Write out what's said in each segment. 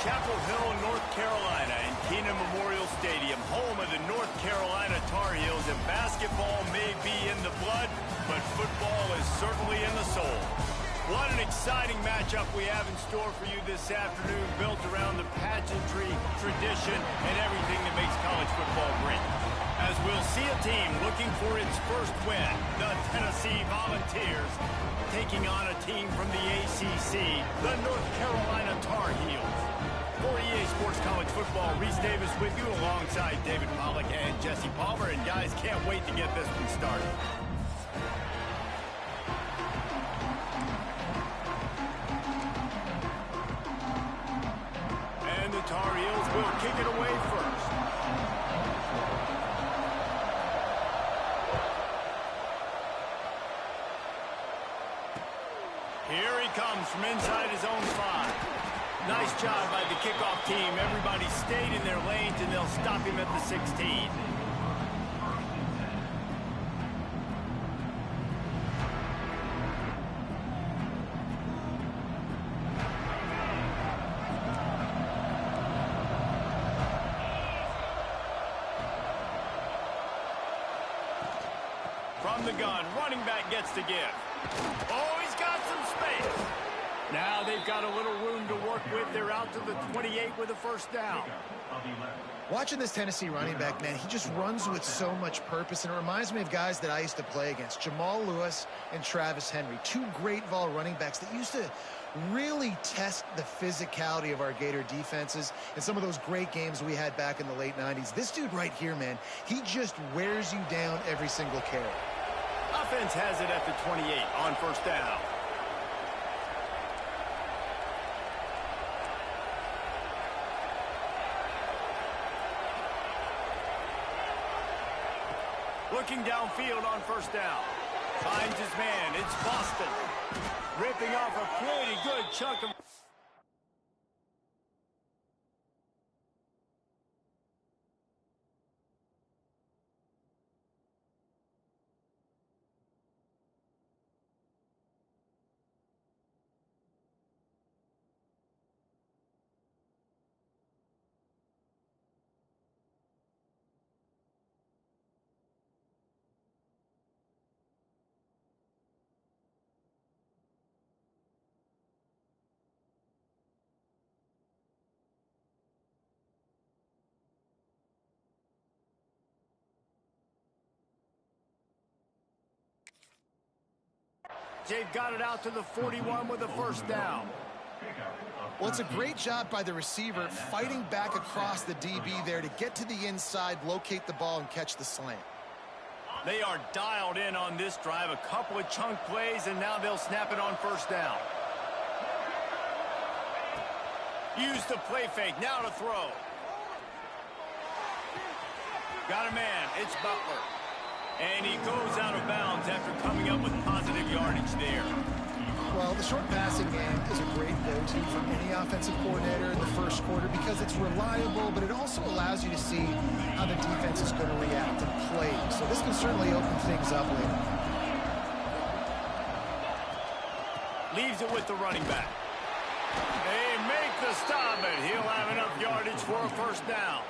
Chapel Hill, North Carolina, and Keenan Memorial Stadium, home of the North Carolina Tar Heels. And basketball may be in the blood, but football is certainly in the soul. What an exciting matchup we have in store for you this afternoon, built around the pageantry, tradition, and everything that makes college football great. As we'll see a team looking for its first win, the Tennessee Volunteers, taking on a team from the ACC, the North Carolina Tar Heels. For EA Sports College Football, Reese Davis with you alongside David Pollack and Jesse Palmer. And guys, can't wait to get this one started. And the Tar Heels will kick it away first. Here he comes from inside his own 5. Nice job by the kickoff team. Everybody stayed in their lanes, and they'll stop him at the 16. From the gun, running back gets to give. Oh, he's got some space. Now they've got a little room to work with. They're out to the 28 with a first down. Watching this Tennessee running back, man, he just runs with so much purpose, and it reminds me of guys that I used to play against, Jamal Lewis and Travis Henry, two great Vol running backs that used to really test the physicality of our Gator defenses and some of those great games we had back in the late 90s. This dude right here, man, he just wears you down every single carry. Offense has it at the 28 on first down. Looking downfield on first down. Finds his man. It's Boston. Ripping off a pretty good chunk of... They've got it out to the 41 with a first down. Well, it's a great job by the receiver fighting back across the DB there to get to the inside, locate the ball, and catch the slant. They are dialed in on this drive. A couple of chunk plays, and now they'll snap it on first down. Use the play fake. Now to throw. Got a man. It's Butler. And he goes out of bounds after coming up with positive yardage there. Well, the short passing game is a great go-to for any offensive coordinator in the first quarter because it's reliable, but it also allows you to see how the defense is going to react and play. So this can certainly open things up later. Leaves it with the running back. They make the stop, and he'll have enough yardage for a first down.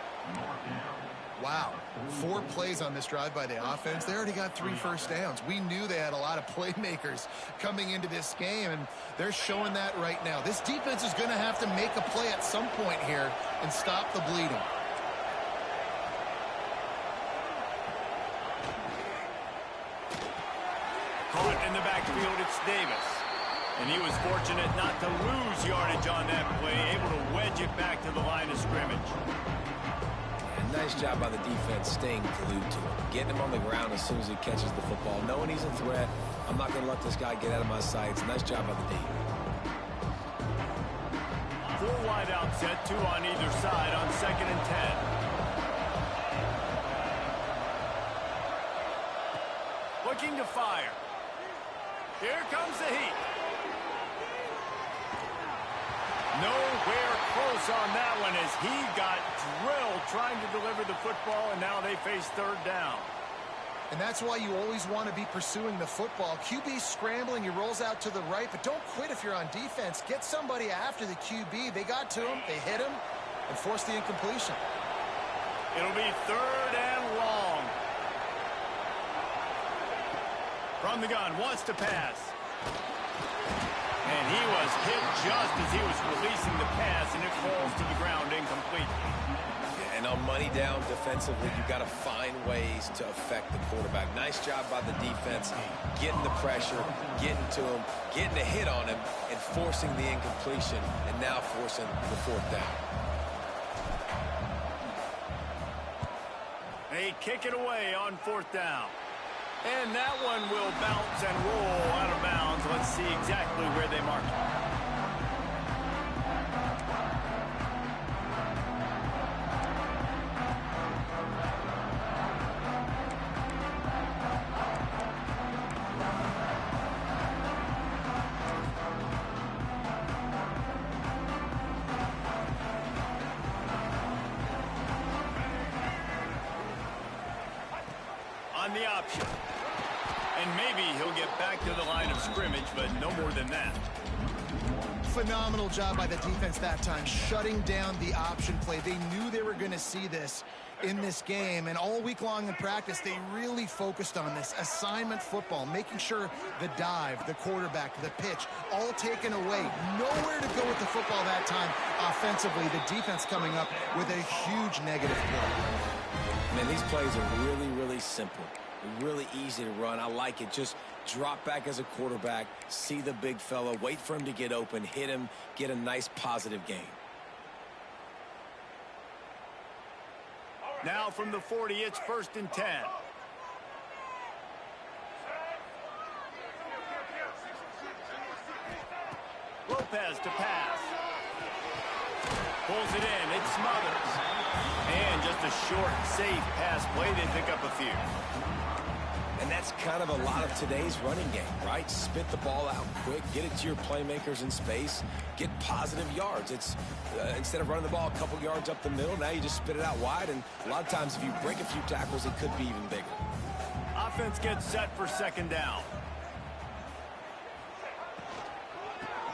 Wow, 4 plays on this drive by the offense. They already got 3 first downs. We knew they had a lot of playmakers coming into this game, and they're showing that right now. This defense is going to have to make a play at some point here and stop the bleeding. Caught in the backfield, it's Davis. And he was fortunate not to lose yardage on that play, able to wedge it back to the line of scrimmage. Nice job by the defense staying glued to him. Getting him on the ground as soon as he catches the football. Knowing he's a threat, I'm not going to let this guy get out of my sights. Nice job by the D. 4 wide out set, 2 on either side on 2nd and 10. Looking to fire. Here comes the heat. Nowhere close on that one as he got drilled trying to deliver the football, and now they face 3rd down. And that's why you always want to be pursuing the football. QB's scrambling, he rolls out to the right, but don't quit if you're on defense. Get somebody after the QB. They got to him, they hit him, and forced the incompletion. It'll be 3rd and long. From the gun, wants to pass. And he was hit just as he was releasing the pass, and it falls to the ground incomplete. And on money down defensively, you've got to find ways to affect the quarterback. Nice job by the defense, getting the pressure, getting to him, getting a hit on him, and forcing the incompletion, and now forcing the 4th down. They kick it away on 4th down. And that one will bounce and roll out of bounds. Let's see exactly where they mark it. On the option. And maybe he'll get back to the line of scrimmage, but no more than that. Phenomenal job by the defense that time, shutting down the option play. They knew they were going to see this in this game, and all week long in practice, they really focused on this assignment football, making sure the dive, the quarterback, the pitch, all taken away. Nowhere to go with the football that time offensively. The defense coming up with a huge negative play. Man, these plays are really, really simple. Really easy to run. I like it. Just drop back as a quarterback, see the big fella, wait for him to get open, hit him, get a nice positive gain. Now from the 40, it's 1st and 10. Lopez to pass. Pulls it in. It smothers. And just a short, safe pass play. They pick up a few. And that's kind of a lot of today's running game, right? Spit the ball out quick, get it to your playmakers in space, get positive yards. It's instead of running the ball a couple yards up the middle, now you just spit it out wide, and a lot of times if you break a few tackles, it could be even bigger. Offense gets set for 2nd down.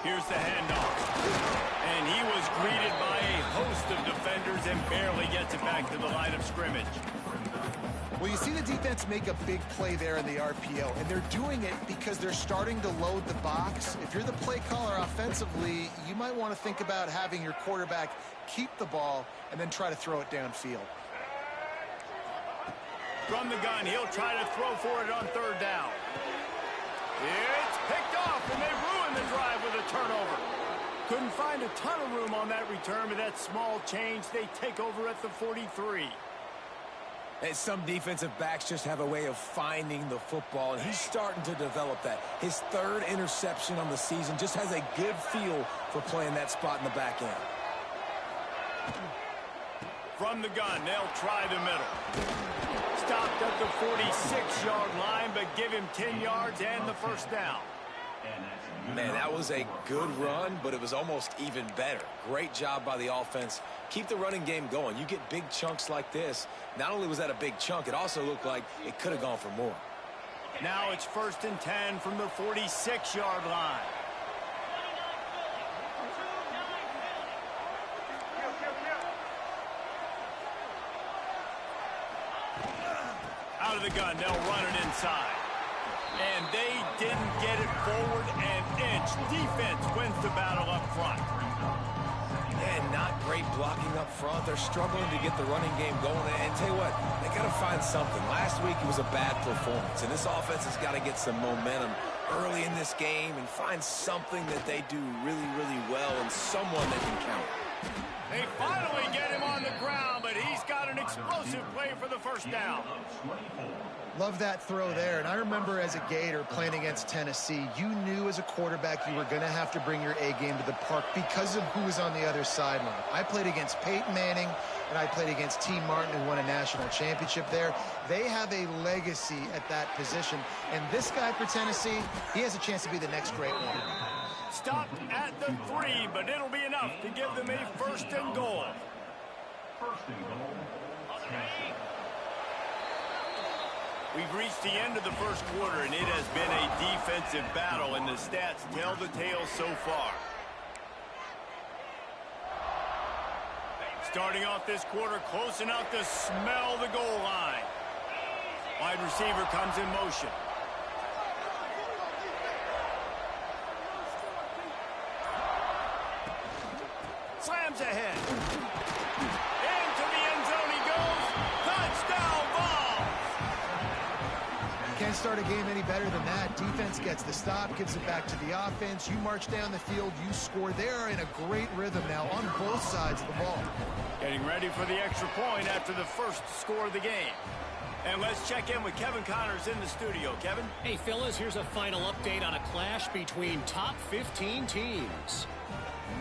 Here's the handoff. And he was greeted by a host of defenders and barely gets it back to the line of scrimmage. Well, you see the defense make a big play there in the RPO, and they're doing it because they're starting to load the box. If you're the play caller offensively, you might want to think about having your quarterback keep the ball and then try to throw it downfield. From the gun, he'll try to throw for it on 3rd down. It's picked off, and they ruin the drive with a turnover. Couldn't find a ton of room on that return, but that small change, they take over at the 43. And some defensive backs just have a way of finding the football, and he's starting to develop that. His 3rd interception on the season, just has a good feel for playing that spot in the back end. From the gun, they'll try the middle. Stopped at the 46-yard line, but give him 10 yards and the 1st down. Man, that was a good run, but it was almost even better. Great job by the offense. Keep the running game going. You get big chunks like this. Not only was that a big chunk, it also looked like it could have gone for more. Now it's 1st and 10 from the 46-yard line. Out of the gun, they'll run it inside. And they didn't get it forward an inch. Defense wins the battle up front. And not great blocking up front. They're struggling to get the running game going. And tell you what, they got to find something. Last week it was a bad performance, and this offense has got to get some momentum early in this game and find something that they do really, really well and someone they can count. They finally get him on the ground, but he's got an explosive play for the 1st down. Love that throw there. And I remember as a Gator playing against Tennessee, you knew as a quarterback you were going to have to bring your A game to the park because of who was on the other sideline. I played against Peyton Manning, and I played against T. Martin, who won a national championship there. They have a legacy at that position. And this guy for Tennessee, he has a chance to be the next great one. Stopped at the 3, but it'll be enough to give them a 1st and goal. 1st and goal. We've reached the end of the first quarter, and it has been a defensive battle, and the stats tell the tale so far. Starting off this quarter, close enough to smell the goal line. Wide receiver comes in motion. Slams ahead. Into the end zone he goes. Touchdown ball. Can't start a game any better than that. Defense gets the stop, gives it back to the offense. You march down the field, you score. They're in a great rhythm now on both sides of the ball. Getting ready for the extra point after the first score of the game. And let's check in with Kevin Connors in the studio. Kevin? Hey, fellas, here's a final update on a clash between top 15 teams.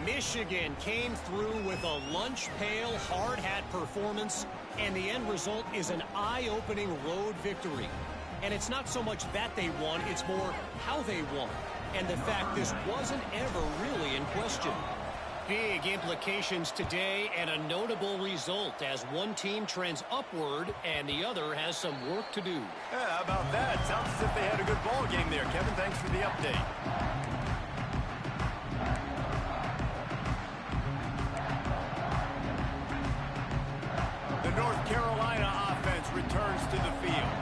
Michigan came through with a lunch pail, hard hat performance, and the end result is an eye-opening road victory. And it's not so much that they won, it's more how they won. And the fact this wasn't ever really in question. Big implications today and a notable result as one team trends upward and the other has some work to do. Yeah, how about that? Sounds as if they had a good ball game there. Kevin, thanks for the update. The North Carolina offense returns to the field.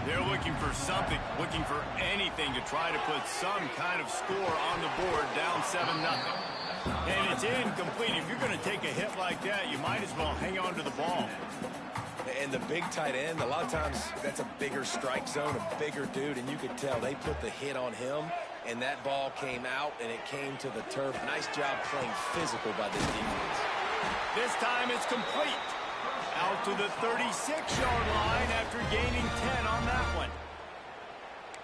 They're looking for something, looking for anything to try to put some kind of score on the board, down 7-0. And it's incomplete. If you're going to take a hit like that, you might as well hang on to the ball. And the big tight end, a lot of times that's a bigger strike zone, a bigger dude, and you could tell they put the hit on him, and that ball came out, and it came to the turf. Nice job playing physical by this defense. This time it's complete. Out to the 36-yard line after gaining 10 on that one.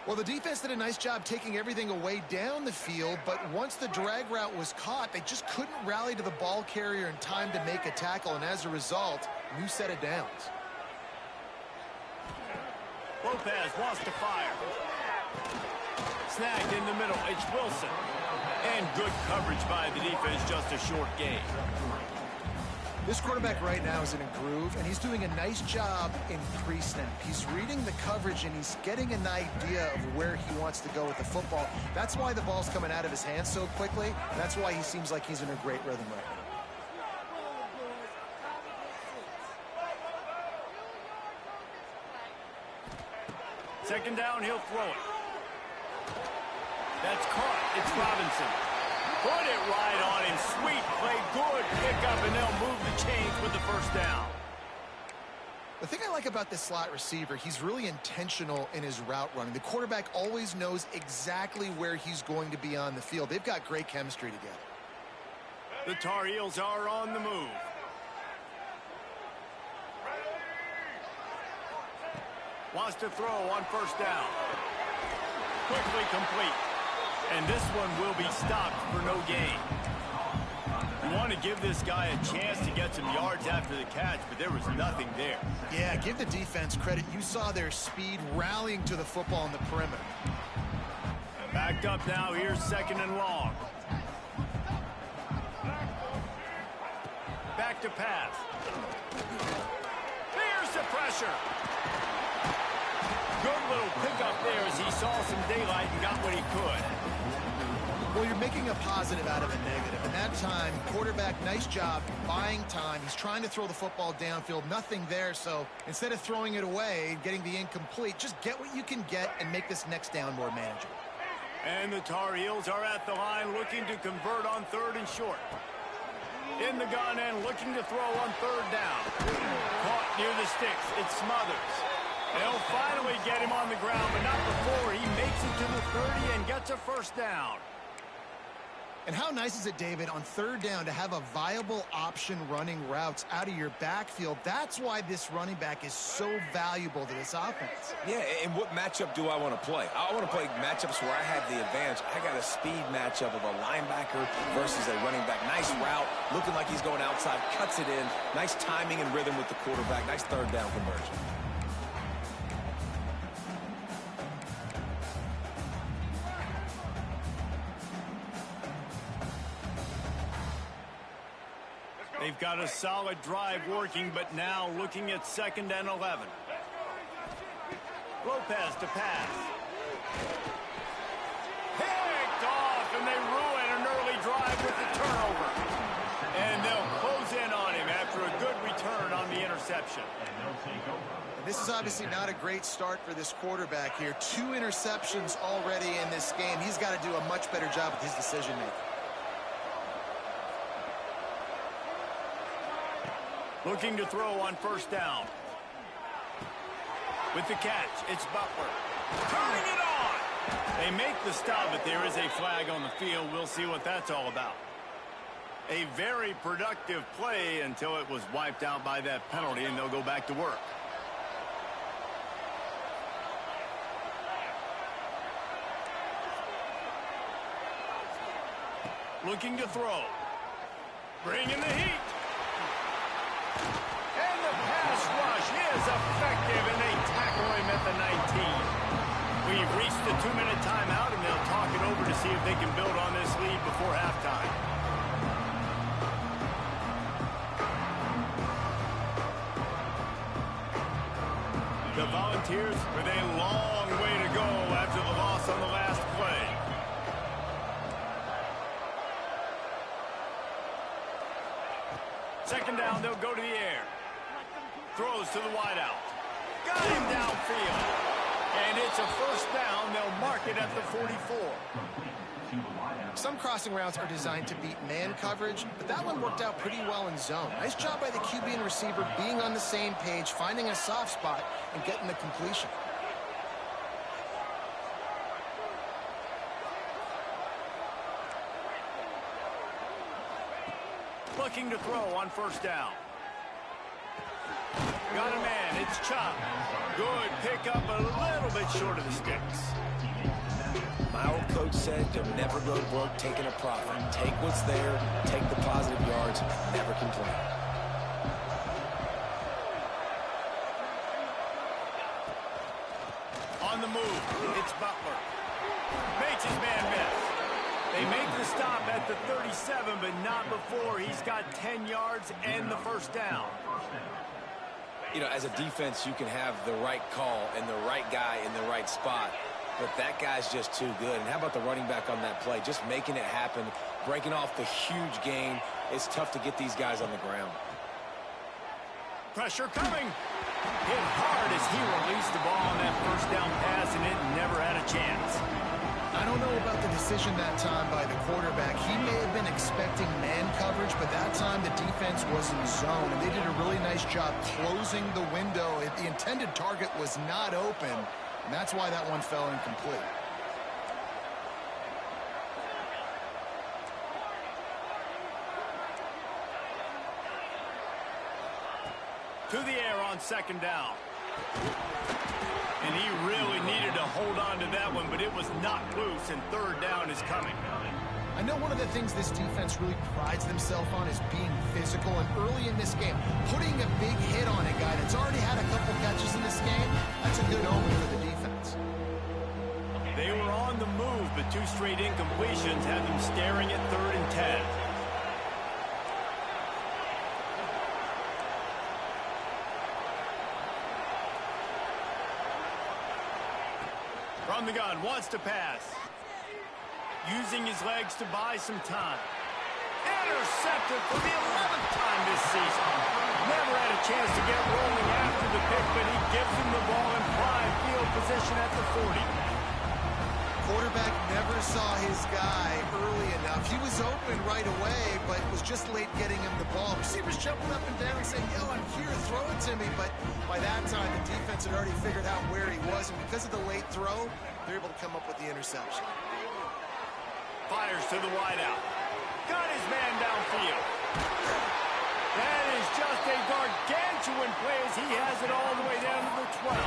Well, the defense did a nice job taking everything away down the field, but once the drag route was caught, they just couldn't rally to the ball carrier in time to make a tackle, and as a result, new set of downs. Lopez wants to fire. Snagged in the middle. It's Wilson. And good coverage by the defense, just a short gain. This quarterback right now is in a groove, and he's doing a nice job in pre-snap. He's reading the coverage, and he's getting an idea of where he wants to go with the football. That's why the ball's coming out of his hands so quickly. That's why he seems like he's in a great rhythm right now. Second down, he'll throw it. That's caught. It's Robinson. Put it right on him. Sweet play. Good pickup, and they'll move the chains with the first down. The thing I like about this slot receiver, he's really intentional in his route running. The quarterback always knows exactly where he's going to be on the field. They've got great chemistry together. The Tar Heels are on the move. Wants to throw on first down. Quickly complete. And this one will be stopped for no gain. You want to give this guy a chance to get some yards after the catch, but there was nothing there. Yeah, give the defense credit. You saw their speed rallying to the football on the perimeter. Backed up now. Here's second and long. Back to pass. There's the pressure. Good little pickup there as he saw some daylight and got what he could. Well, you're making a positive out of a negative. And that time, quarterback, nice job buying time. He's trying to throw the football downfield. Nothing there. So instead of throwing it away, getting the incomplete, just get what you can get and make this next down more manageable. And the Tar Heels are at the line looking to convert on third and short. In the gun and looking to throw on third down. Caught near the sticks. It's Smothers. They'll finally get him on the ground, but not before he makes it to the 30 and gets a first down. And how nice is it, David, on third down to have a viable option running routes out of your backfield? That's why this running back is so valuable to this offense. Yeah, and what matchup do I want to play? I want to play matchups where I have the advantage. I got a speed matchup of a linebacker versus a running back. Nice route, looking like he's going outside, cuts it in. Nice timing and rhythm with the quarterback. Nice third down conversion. They've got a solid drive working, but now looking at 2nd and 11. Lopez to pass. Picked off, and they ruin an early drive with the turnover. And they'll close in on him after a good return on the interception. This is obviously not a great start for this quarterback here. 2 interceptions already in this game. He's got to do a much better job with his decision-making. Looking to throw on first down. With the catch, it's Butler. Turning it on! They make the stop, but there is a flag on the field. We'll see what that's all about. A very productive play until it was wiped out by that penalty, and they'll go back to work. Looking to throw. Bringing the heat. And the pass rush is effective, and they tackle him at the 19. We've reached the 2-minute timeout, and they'll talk it over to see if they can build on this lead before halftime. The Volunteers with a long way to go after the loss on the last play. Second down, they'll go to the air. Throws to the wideout. Got him downfield. And it's a first down. They'll mark it at the 44. Some crossing routes are designed to beat man coverage, but that one worked out pretty well in zone. Nice job by the QB and receiver being on the same page, finding a soft spot, and getting the completion. Looking to throw on first down. Got a man. It's Chop. Good pick up, a little bit short of the sticks. My old coach said, don't never go to work taking a profit. Take what's there, take the positive yards, never complain. On the move, it's Butler. Makes his man miss. They make the stop at the 37, but not before. He's got 10 yards and the first down. You know, as a defense, you can have the right call and the right guy in the right spot, but that guy's just too good. And how about the running back on that play? Just making it happen, breaking off the huge gain. It's tough to get these guys on the ground. Pressure coming. Hit hard as he released the ball on that first down pass, and it never had a chance. I don't know about the decision that time by the quarterback. He may have been expecting man coverage, but that time the defense was in zone, and they did a really nice job closing the window. The intended target was not open, and that's why that one fell incomplete. To the air on second down. And he really needed to hold on to that one, but it was knocked loose, and third down is coming. I know one of the things this defense really prides themselves on is being physical, and early in this game, putting a big hit on a guy that's already had a couple catches in this game, that's a good omen for the defense. They were on the move, but 2 straight incompletions had them staring at 3rd and 10. From the gun, wants to pass. Using his legs to buy some time. Intercepted for the 11th time this season. Never had a chance to get rolling after the pick, but he gives him the ball in prime field position at the 40. Quarterback never saw his guy early enough. He was open right away, but was just late getting him the ball. Receivers jumping up and down and saying, yo, I'm here, throw it to me. But by that time, the defense had already figured out where he was, and because of the late throw, they're able to come up with the interception. Fires to the wideout. Got his man downfield. That is just a gargantuan play as he has it all the way down to the 12.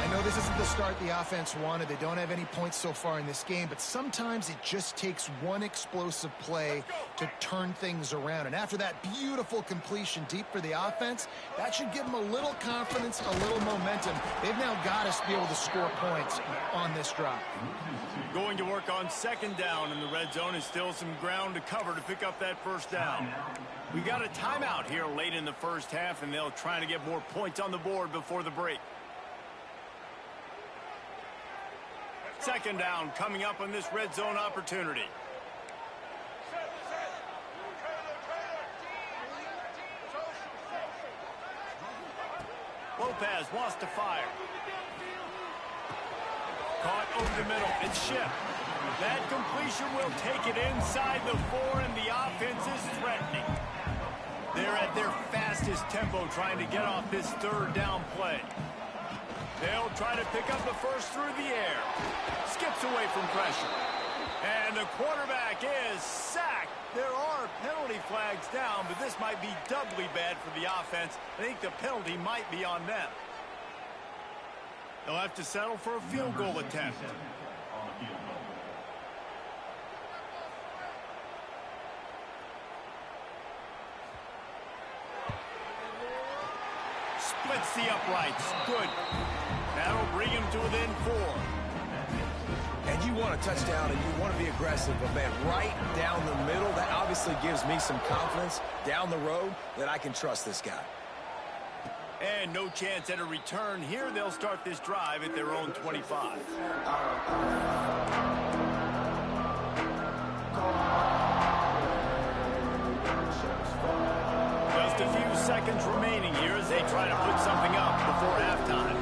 I know this isn't the start the offense wanted. They don't have any points so far in this game, but sometimes it just takes one explosive play to turn things around. And after that beautiful completion deep for the offense, that should give them a little confidence, a little momentum. They've now got to be able to score points on this drive. Going to work on second down, and the red zone is still some ground to cover to pick up that first down. We got a timeout here late in the first half, and they'll try to get more points on the board before the break. Second down coming up on this red zone opportunity. Lopez wants to fire. Caught over the middle. It's Shipp. That completion will take it inside the 4, and the offense is threatening. They're at their fastest tempo trying to get off this third down play. They'll try to pick up the first through the air. Skips away from pressure. And the quarterback is sacked. There are penalty flags down, but this might be doubly bad for the offense. I think the penalty might be on them. They'll have to settle for a field goal attempt. Splits the uprights. Good. That'll bring him to within 4. And you want a touchdown and you want to be aggressive, but man, right down the middle, that obviously gives me some confidence down the road that I can trust this guy. And no chance at a return here. They'll start this drive at their own 25. Just a few seconds remaining here as they try to put something up before halftime.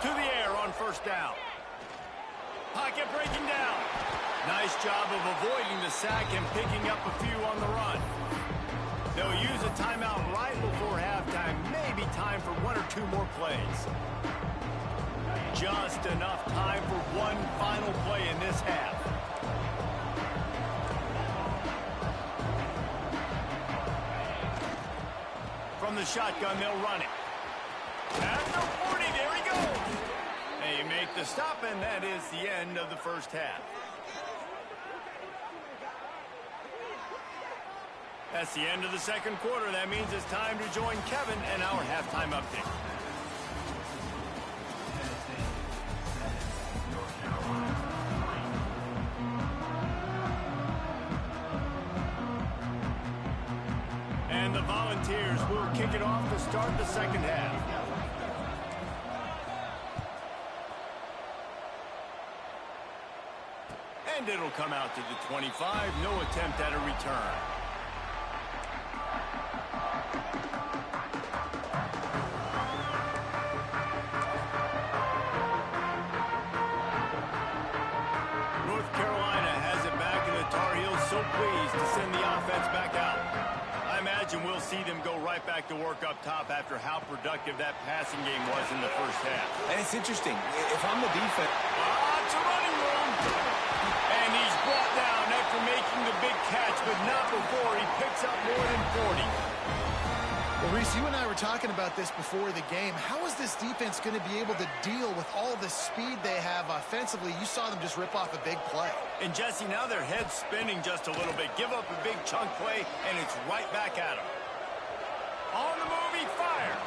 To the air on first down. Pocket breaking down. Nice job of avoiding the sack and picking up a few on the run. They'll use a timeout right before halftime. Maybe time for 1 or 2 more plays. Just enough time for one final play in this half. From the shotgun, they'll run it. At the 40, there he goes. They make the stop, and that is the end of the first half. That's the end of the second quarter. That means it's time to join Kevin and our halftime update. And the Volunteers will kick it off to start the second half. And it'll come out to the 25. No attempt at a return. North Carolina has it back, and the Tar Heels so pleased to send the offense back out. I imagine we'll see them go right back to work up top after how productive that passing game was in the first half. And it's interesting. If I'm the defense... It's a running room. And he's brought down after making the big catch, but not before he picks up more than 40. Well, Reese, you and I were talking about this before the game. How is this defense going to be able to deal with all the speed they have offensively? You saw them just rip off a big play. And, Jesse, now their head's spinning just a little bit. Give up a big chunk play, and it's right back at them. On the move, he fires.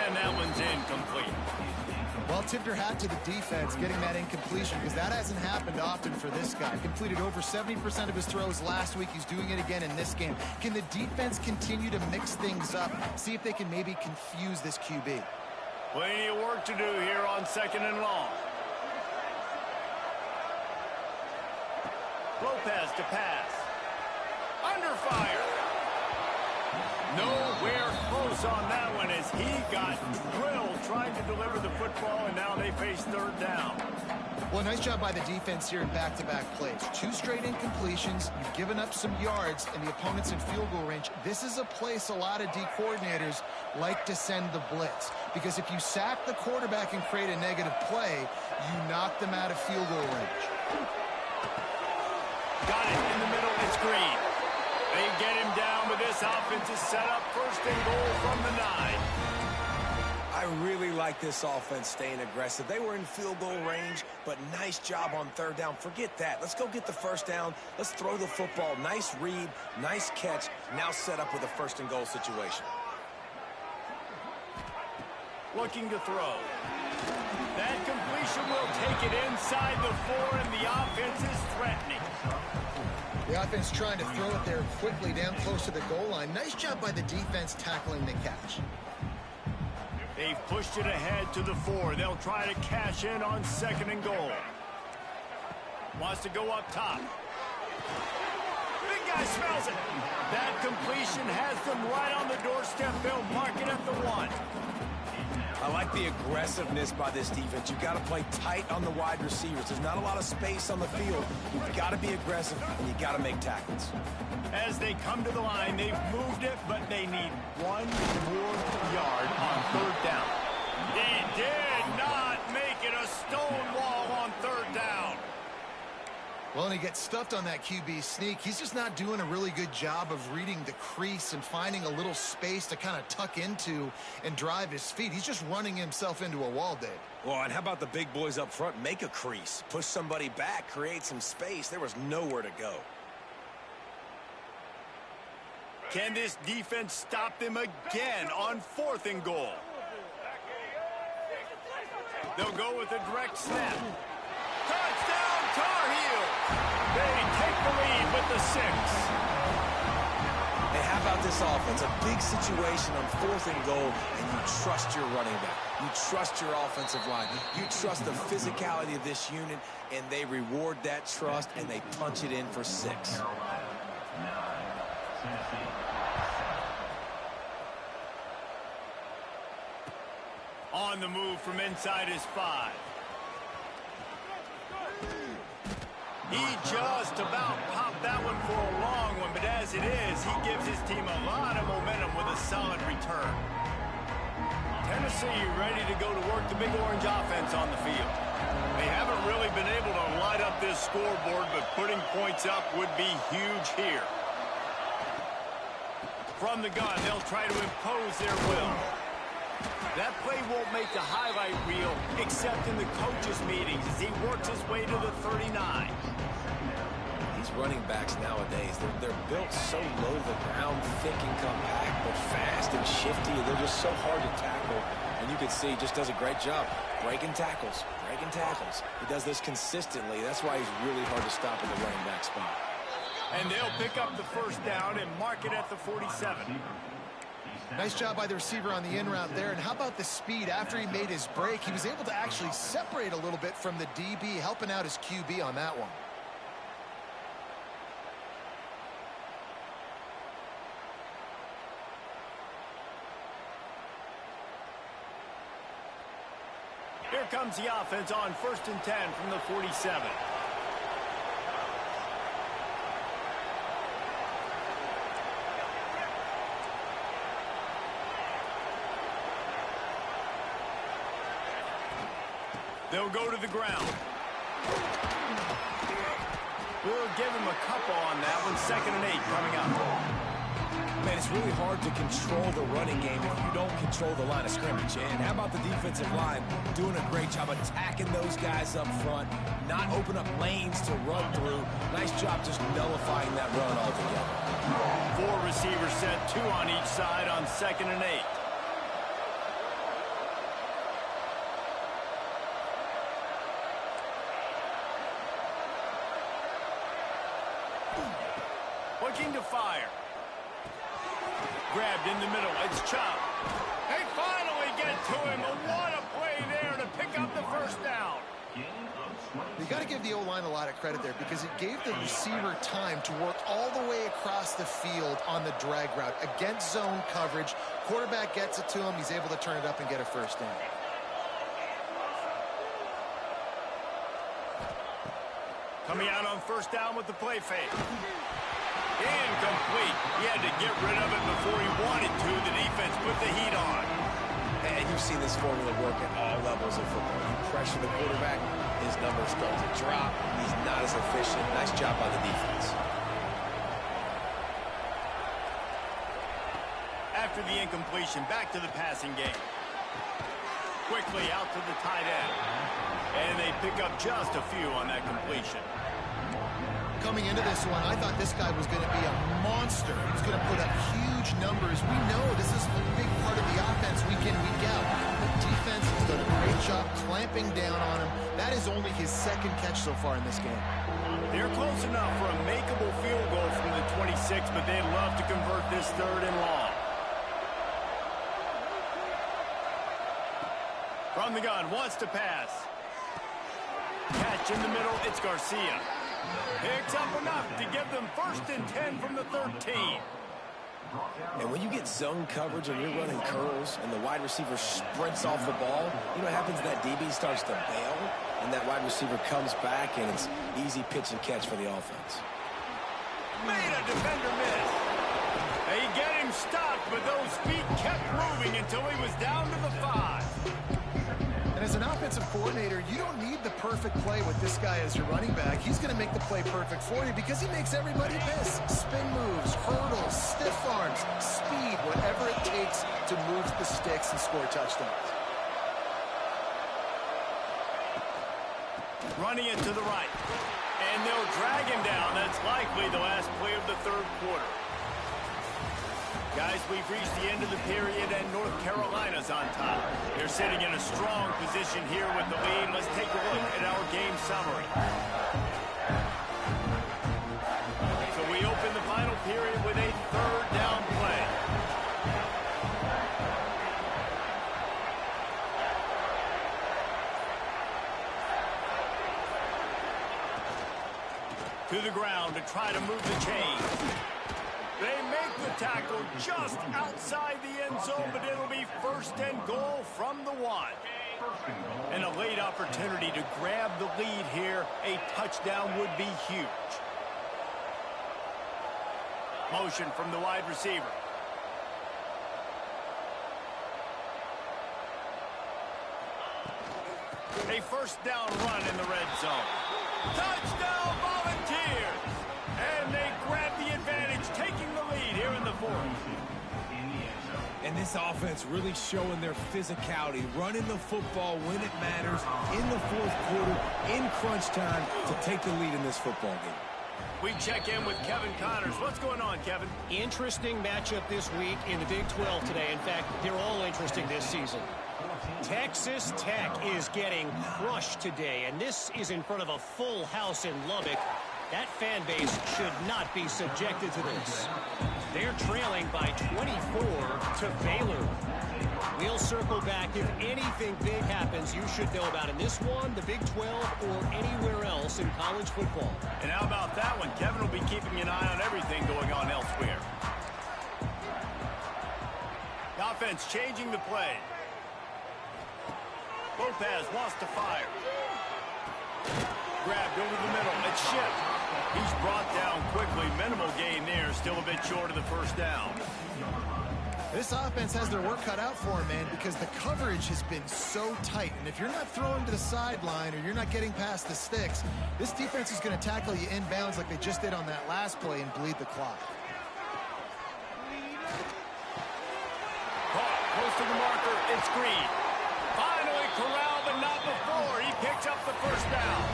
And that one's incomplete. Well, tip your hat to the defense getting that incompletion, because that hasn't happened often for this guy. Completed over 70% of his throws last week. He's doing it again in this game. Can the defense continue to mix things up, see if they can maybe confuse this QB? Plenty of work to do here on second and long. Lopez to pass. Under fire. Nowhere close on that one as he got drilled trying to deliver the football, and now they face third down. Well, nice job by the defense here in back-to-back plays. 2 straight incompletions. You've given up some yards, and the opponent's in field goal range. This is a place a lot of D coordinators like to send the blitz, because if you sack the quarterback and create a negative play, you knock them out of field goal range. Got it in the middle. It's Green. They get him down, but this offense is set up first and goal from the 9. I really like this offense staying aggressive. They were in field goal range, but nice job on third down. Forget that. Let's go get the first down. Let's throw the football. Nice read, nice catch. Now set up with a first and goal situation. Looking to throw. That completion will take it inside the 4, and the offense is threatening. The offense trying to throw it there quickly down close to the goal line. Nice job by the defense tackling the catch. They've pushed it ahead to the 4. They'll try to cash in on 2nd and goal. Wants to go up top. Big guy smells it. That completion has them right on the doorstep. They'll mark it at the 1. I like the aggressiveness by this defense. You've got to play tight on the wide receivers. There's not a lot of space on the field. You've got to be aggressive, and you've got to make tackles. As they come to the line, they've moved it, but they need 1 more yard on 3rd down. He did not make it a stone wall on 3rd down. Well, and he gets stuffed on that QB sneak. He's just not doing a really good job of reading the crease and finding a little space to kind of tuck into and drive his feet. He's just running himself into a wall, Dave. Well, and how about the big boys up front? Make a crease. Push somebody back. Create some space. There was nowhere to go. Can this defense stop them again on 4th and goal? They'll go with a direct snap. Touchdown, Tar Heels! They take the lead with the 6. Hey, how about this offense? A big situation on 4th and goal, and you trust your running back. You trust your offensive line. You trust the physicality of this unit, and they reward that trust, and they punch it in for 6. On the move from inside his 5. He just about popped that one for a long one, but as it is, he gives his team a lot of momentum with a solid return. Tennessee ready to go to work the Big Orange offense on the field. They haven't really been able to light up this scoreboard, but putting points up would be huge here. From the gun, they'll try to impose their will. That play won't make the highlight reel except in the coaches' meetings as he works his way to the 39. These running backs nowadays, they're built so low to the ground, thick and compact, but fast and shifty. They're just so hard to tackle. And you can see he just does a great job breaking tackles, breaking tackles. He does this consistently. That's why he's really hard to stop in the running back spot. And they'll pick up the 1st down and mark it at the 47. Nice job by the receiver on the in route there. And how about the speed? After he made his break, he was able to actually separate a little bit from the DB, helping out his QB on that one. Here comes the offense on 1st and 10 from the 47. They'll go to the ground. We'll give him a couple on that one. 2nd and 8 coming up. Man, it's really hard to control the running game if you don't control the line of scrimmage. And how about the defensive line doing a great job attacking those guys up front, not open up lanes to run through. Nice job just nullifying that run altogether. 4 receivers set, 2 on each side on 2nd and 8. Looking to fire. Grabbed in the middle. It's Chubb. They finally get to him. What a play there to pick up the 1st down. You got to give the O-line a lot of credit there because it gave the receiver time to work all the way across the field on the drag route against zone coverage. Quarterback gets it to him. He's able to turn it up and get a 1st down. Coming out on 1st down with the play fake. Incomplete. He had to get rid of it before he wanted to. The defense put the heat on. And you've seen this formula work at all levels of football. You pressure the quarterback, his numbers start to drop. He's not as efficient. Nice job by the defense. After the incompletion, back to the passing game. Quickly out to the tight end. And they pick up just a few on that completion. Coming into this one, I thought this guy was going to be a monster. He was going to put up huge numbers. We know this is a big part of the offense week in, week out. The defense has done a great job clamping down on him. That is only his 2nd catch so far in this game. They're close enough for a makeable field goal from the 26, but they'd love to convert this 3rd and long. From the gun, wants to pass. Catch in the middle, it's Garcia. Picks up enough to give them 1st and 10 from the 13. And when you get zone coverage and you're running curls and the wide receiver sprints off the ball, you know what happens? That DB starts to bail, and that wide receiver comes back, and it's easy pitch and catch for the offense. Made a defender miss. They get him stopped, but those feet kept moving until he was down to the 5. And as an offensive coordinator, you don't need the perfect play with this guy as your running back. He's going to make the play perfect for you because he makes everybody miss. Spin moves, hurdles, stiff arms, speed, whatever it takes to move the sticks and score touchdowns. Running it to the right. And they'll drag him down. That's likely the last play of the 3rd quarter. Guys, we've reached the end of the period, and North Carolina's on top. They're sitting in a strong position here with the lead. Let's take a look at our game summary. So we open the final period with a 3rd down play. To the ground to try to move the chains. They make the tackle just outside the end zone, but it'll be 1st and goal from the 1. And a late opportunity to grab the lead here. A touchdown would be huge. Motion from the wide receiver. A 1st down run in the red zone. Touchdown Volunteers! And they grab the advantage, taking the lead here in the 4th. And this offense really showing their physicality, running the football when it matters, in the 4th quarter, in crunch time, to take the lead in this football game. We check in with Kevin Connors. What's going on, Kevin? Interesting matchup this week in the Big 12 today. In fact, they're all interesting this season. Texas Tech is getting crushed today, and this is in front of a full house in Lubbock. That fan base should not be subjected to this. They're trailing by 24 to Baylor. We'll circle back. If anything big happens, you should know about in this one, the Big 12, or anywhere else in college football. And how about that one? Kevin will be keeping an eye on everything going on elsewhere. The offense changing the play. Lopez wants to fire. Grabbed over the middle. It's Shipp. He's brought down quickly. Minimal gain there. Still a bit short of the 1st down. This offense has their work cut out for them, man, because the coverage has been so tight. And if you're not throwing to the sideline or you're not getting past the sticks, this defense is going to tackle you inbounds like they just did on that last play and bleed the clock. Caught close to the marker. It's Green. Finally corralled, but not before. He picks up the 1st down.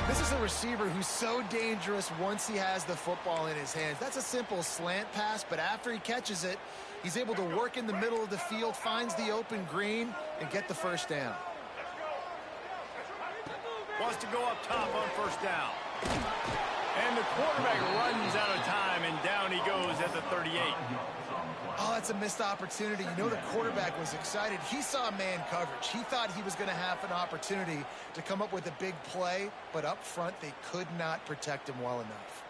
This is a receiver who's so dangerous once he has the football in his hands. That's a simple slant pass, but after he catches it, he's able to work in the middle of the field, finds the open green, and get the 1st down. Wants to go up top on 1st down. And the quarterback runs out of time, and down he goes at the 38. Oh, that's a missed opportunity. You know the quarterback was excited. He saw man coverage. He thought he was going to have an opportunity to come up with a big play, but up front they could not protect him well enough.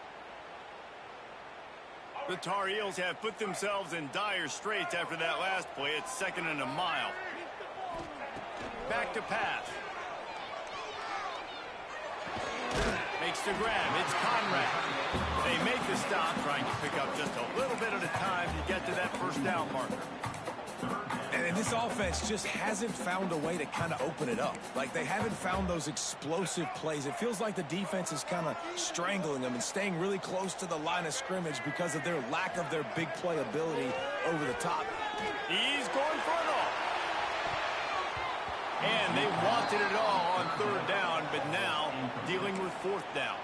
The Tar Heels have put themselves in dire straits after that last play. It's 2nd and a mile. Back to pass. Makes the grab. It's Conrad. They make the stop, trying to pick up just a little bit at a time to get to that 1st down marker. And this offense just hasn't found a way to kind of open it up. Like, they haven't found those explosive plays. It feels like the defense is kind of strangling them and staying really close to the line of scrimmage because of their lack of their big play ability over the top. He's going for it all. And they wanted it all on 3rd down, but now dealing with 4th down.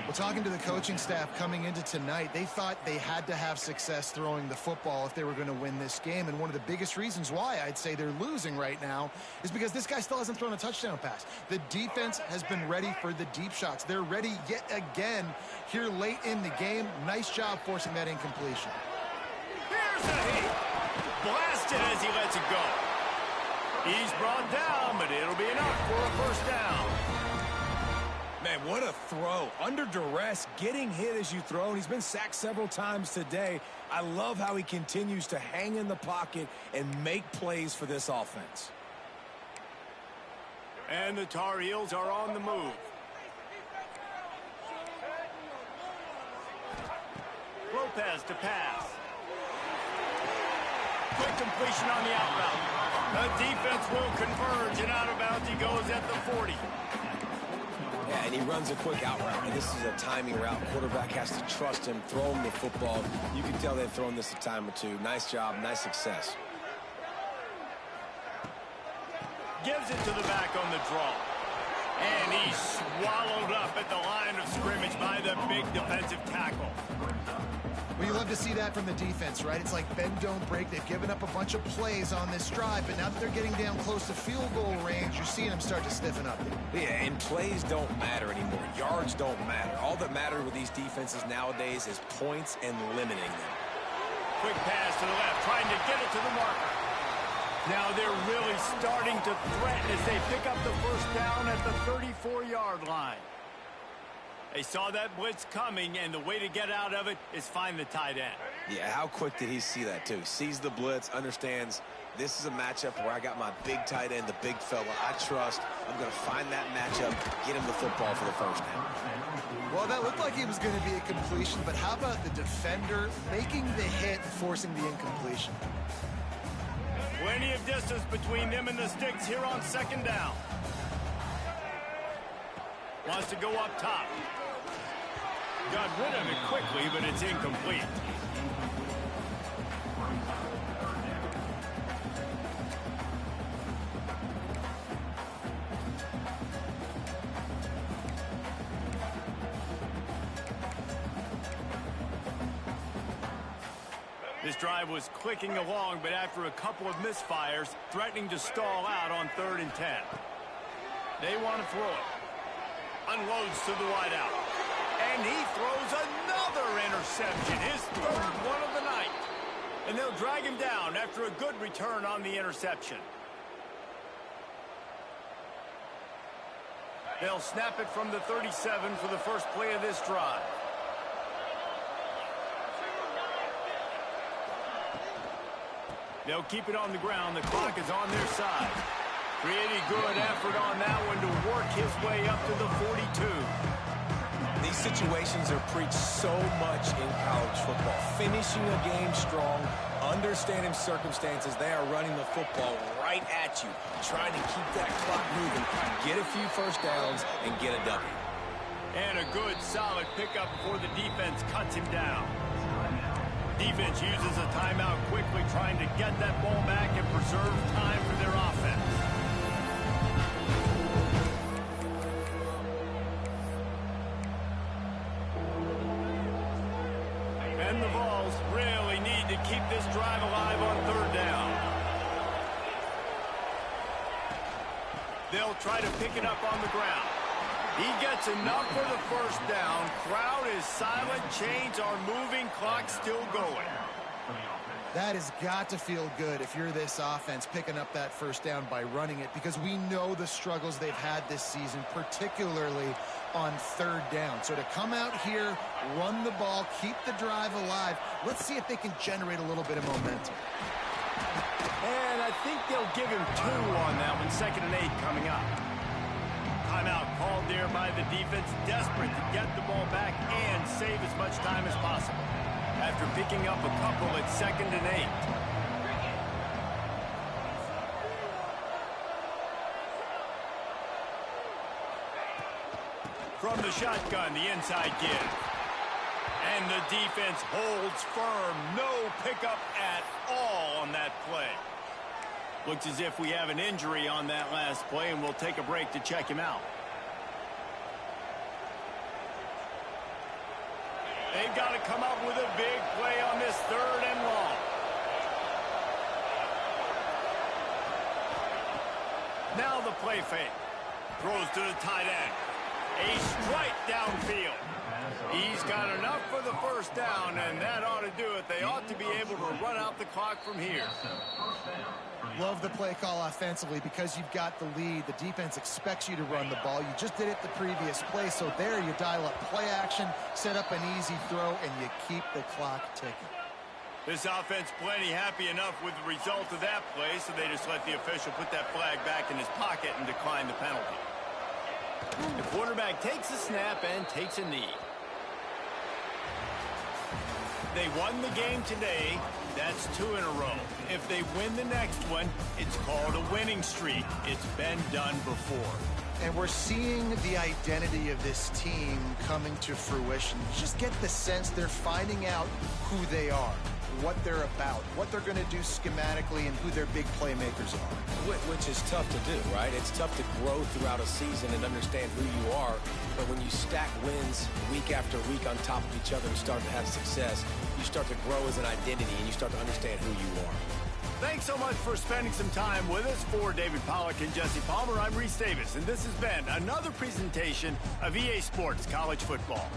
Well, talking to the coaching staff coming into tonight, they thought they had to have success throwing the football if they were going to win this game. And one of the biggest reasons why I'd say they're losing right now is because this guy still hasn't thrown a touchdown pass. The defense has been ready for the deep shots. They're ready yet again here late in the game. Nice job forcing that incompletion. Here's a hit. Blasted as he lets it go. He's brought down, but it'll be enough for a first down. Man, what a throw. Under duress, getting hit as you throw. And he's been sacked several times today. I love how he continues to hang in the pocket and make plays for this offense. And the Tar Heels are on the move. Lopez to pass. Quick completion on the out route. The defense will converge, and out of bounds he goes at the 40. Yeah, and he runs a quick out route, and this is a timing route. Quarterback has to trust him, throw him the football. You can tell they've thrown this a time or two. Nice job, nice success. Gives it to the back on the draw. And he's swallowed up at the line of scrimmage by the big defensive tackle. Well, you love to see that from the defense, right? It's like bend, don't break. They've given up a bunch of plays on this drive, but now that they're getting down close to field goal range, you're seeing them start to stiffen up. Yeah, and plays don't matter anymore. Yards don't matter. All that matters with these defenses nowadays is points and limiting them. Quick pass to the left, trying to get it to the marker. Now they're really starting to threaten as they pick up the first down at the 34-yard line. They saw that blitz coming, and the way to get out of it is find the tight end. Yeah, how quick did he see that, too? Sees the blitz, understands this is a matchup where I got my big tight end, the big fella I trust. I'm going to find that matchup, get him the football for the first down. Well, that looked like it was going to be a completion, but how about the defender making the hit and forcing the incompletion? Plenty of distance between them and the sticks here on second down. Wants to go up top. Got rid of it quickly, but it's incomplete. This drive was clicking along, but after a couple of misfires, threatening to stall out on 3rd and 10. They want to throw it. Unloads to the wideout. And he throws another interception, his 3rd one of the night. And they'll drag him down after a good return on the interception. They'll snap it from the 37 for the first play of this drive. They'll keep it on the ground. The clock is on their side. Pretty good effort on that one to work his way up to the 42. These situations are preached so much in college football. Finishing a game strong, understanding circumstances. They are running the football right at you, trying to keep that clock moving, get a few first downs, and get a W. And a good, solid pickup before the defense cuts him down. Defense uses a timeout quickly, trying to get that ball back and preserve time for their offense. And the Vols really need to keep this drive alive on 3rd down. They'll try to pick it up on the ground. He gets enough for the first down. Crowd is silent. Chains are moving. Clock still going. That has got to feel good if you're this offense picking up that first down by running it, because we know the struggles they've had this season, particularly on 3rd down. So to come out here, run the ball, keep the drive alive, let's see if they can generate a little bit of momentum. And I think they'll give him 2 on that one. 2nd and 8 coming up. Timeout called there by the defense, desperate to get the ball back and save as much time as possible. After picking up a couple at 2nd and 8. From the shotgun, the inside give. And the defense holds firm. No pickup at all on that play. Looks as if we have an injury on that last play, and we'll take a break to check him out. They've got to come up with a big play on this 3rd and long. Now the play fake. Throws to the tight end. A strike downfield. He's got enough for the first down, and that ought to do it. They ought to be able to run out the clock from here. Love the play call offensively because you've got the lead. The defense expects you to run the ball. You just did it the previous play, so there you dial up play action, set up an easy throw, and you keep the clock ticking. This offense plenty happy enough with the result of that play, so they just let the official put that flag back in his pocket and decline the penalty. The quarterback takes a snap and takes a knee. They won the game today. That's 2 in a row. If they win the next one, it's called a winning streak. It's been done before. And we're seeing the identity of this team coming to fruition. You just get the sense they're finding out who they are, what they're about, what they're going to do schematically, and who their big playmakers are. Which is tough to do, right? It's tough to grow throughout a season and understand who you are. But when you stack wins week after week on top of each other and start to have success, you start to grow as an identity and you start to understand who you are. Thanks so much for spending some time with us. For David Pollack and Jesse Palmer, I'm Reese Davis, and this has been another presentation of EA Sports College Football.